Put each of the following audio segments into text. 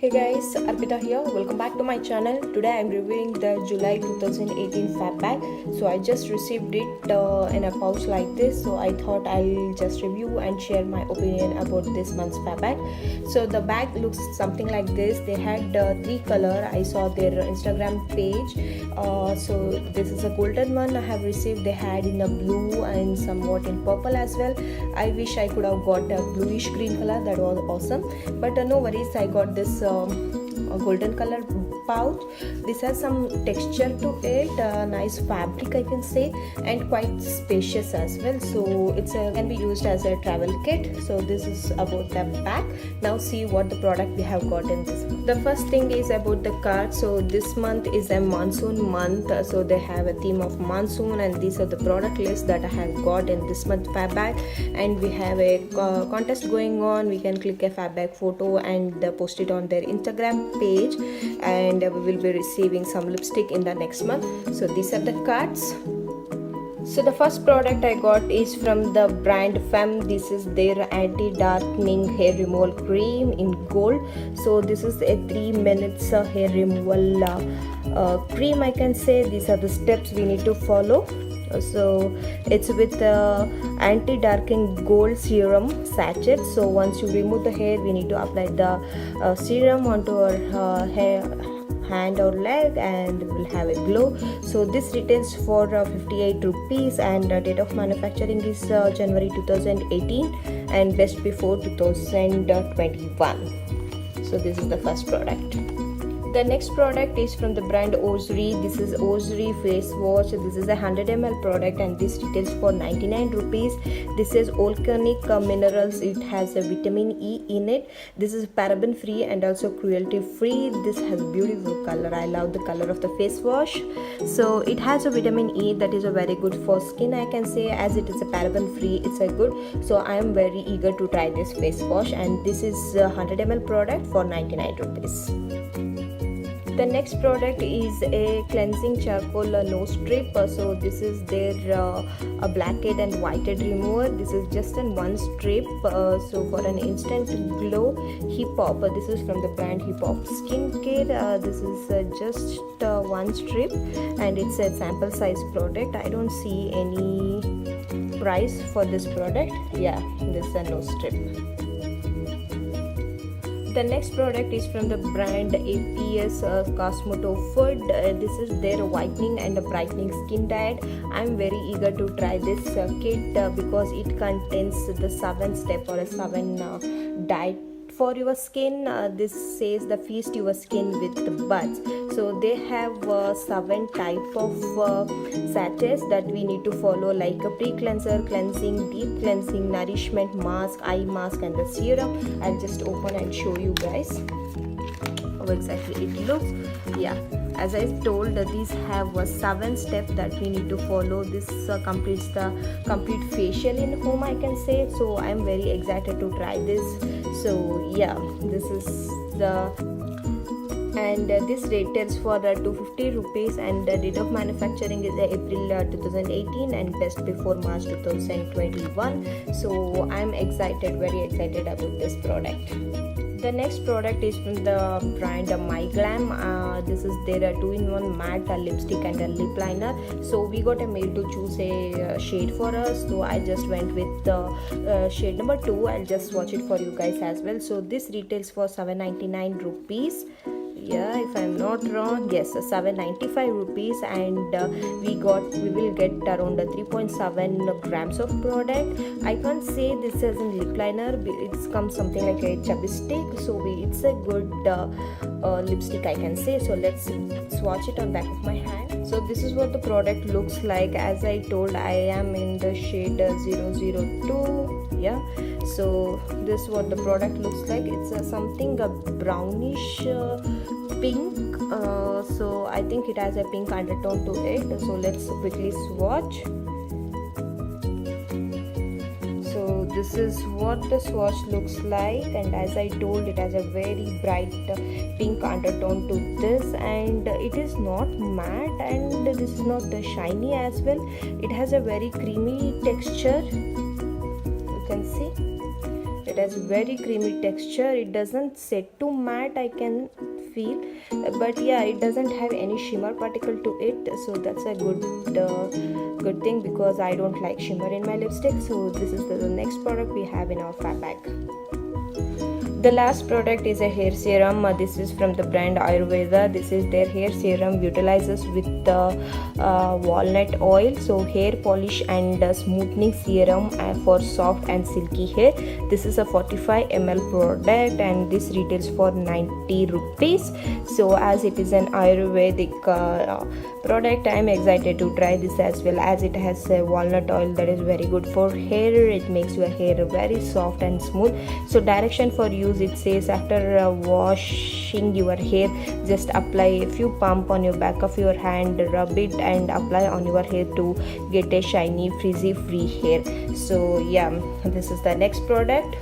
Hey guys, Arpita here. Welcome back to my channel. Today I'm reviewing the July 2018 Fabbag. So I just received it in a pouch like this. So I thought I'll just review and share my opinion about this month's Fabbag. So the bag looks something like this. They had three color. I saw their Instagram page. So this is a golden one I have received. They had in a blue and somewhat in purple as well. I wish I could have got a bluish green color. That was awesome. But no worries. I got this a golden color pouch. This has some texture to it, nice fabric I can say, and quite spacious as well. So it's can be used as a travel kit. So this is about the bag. Now see what the product we have got in this. The first thing is about the card. So this month is a monsoon month, so they have a theme of monsoon, and these are the product list that I have got in this month Fabbag. And we have a contest going on. We can click a Fabbag photo and post it on their Instagram page, and we will be receiving some lipstick in the next month. So these are the cards. So the first product I got is from the brand Femme. This is their anti-darkening hair removal cream in gold. So this is a 3 minutes hair removal cream I can say. These are the steps we need to follow. So it's with anti-darkening gold serum sachet. So once you remove the hair, we need to apply the serum onto our hair, hand or leg, and will have a glow. So this retails for 58 rupees, and date of manufacturing is January 2018 and best before 2021. So this is the first product. The next product is from the brand Osri. This is Osri face wash. This is a 100 ml product, and this retails for 99 rupees. This is organic minerals. It has a vitamin E in it. This is paraben free and also cruelty free. This has beautiful color. I love the color of the face wash. So it has a vitamin E that is a very good for skin I can say, as it is a paraben free. It's a good. So I am very eager to try this face wash, and this is a 100 ml product for 99 rupees. The next product is a cleansing charcoal nose strip. So this is their a blackhead and whitehead remover. This is just in one strip. So for an instant glow, Hip Hop. This is from the brand Hip Hop Skincare. This is just one strip, and it's a sample size product. I don't see any price for this product. Yeah, this is a nose strip. The next product is from the brand APS Cosmeto Food. This is their whitening and brightening skin diet. I'm very eager to try this kit because it contains the 7-step or a 7 diet for your skin. This says the feast your skin with the buds. So they have 7 type of sachets that we need to follow, like a pre-cleanser, cleansing, deep cleansing, nourishment mask, eye mask, and the serum. I'll just open and show you guys how exactly it looks. Yeah, as I told, these have 7 steps that we need to follow. This completes the complete facial in home I can say. So I'm very excited to try this. So yeah, this is the, and this retails for 250 rupees, and the date of manufacturing is April 2018 and best before March 2021. So I'm excited, very excited about this product. The next product is from the brand My Glam. This is their 2-in-1 matte lipstick and a lip liner. So we got a mail to choose a shade for us. So I just went with the shade number 2. I'll just swatch it for you guys as well. So this retails for 799 rupees. Yeah, if I'm not wrong, yes, 795 rupees, and we will get around 3.7 grams of product. I can't say this is a lip liner. It comes something like a chubby stick. So it's a good lipstick I can say. So let's swatch it on back of my hand. So this is what the product looks like. As I told, I am in the shade 002. Yeah, so this is what the product looks like. It's something a brownish pink. So I think it has a pink undertone to it. So let's quickly swatch. So this is what the swatch looks like, and as I told, it has a very bright pink undertone to this, and it is not matte, and this is not shiny as well. It has a very creamy texture. You can see it has very creamy texture. It doesn't set to matte, I can feel, but yeah, it doesn't have any shimmer particle to it, so that's a good thing, because I don't like shimmer in my lipstick. So this is the next product we have in our fab bag. The last product is a hair serum. This is from the brand Ayurveda. This is their hair serum, utilizes with walnut oil. So hair polish and smoothing serum for soft and silky hair. This is a 45 ml product and this retails for 90 rupees. So as it is an Ayurvedic product, I am excited to try this as well, as it has walnut oil that is very good for hair. It makes your hair very soft and smooth. So direction for use, it says after washing your hair, just apply a few pump on your back of your hand, rub it and apply on your hair to get a shiny frizzy free hair. So yeah, this is the next product.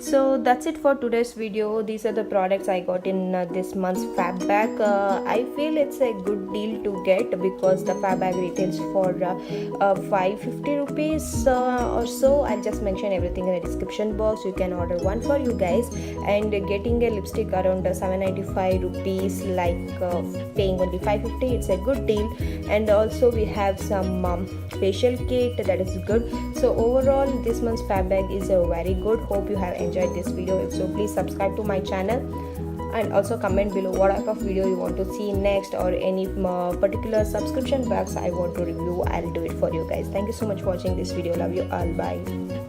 So that's it for today's video. These are the products I got in this month's fab bag. I feel it's a good deal to get, because the fab bag retails for 550 rupees or so. I'll just mention everything in the description box. You can order one for you guys, and getting a lipstick around 795 rupees, like paying only 550, it's a good deal. And also we have some facial kit that is good. So overall this month's fab bag is very good. Hope you have enjoyed this video. If so, please subscribe to my channel, and also comment below what type of video you want to see next, or any particular subscription box I want to review. I'll do it for you guys. Thank you so much for watching this video. Love you all. Bye.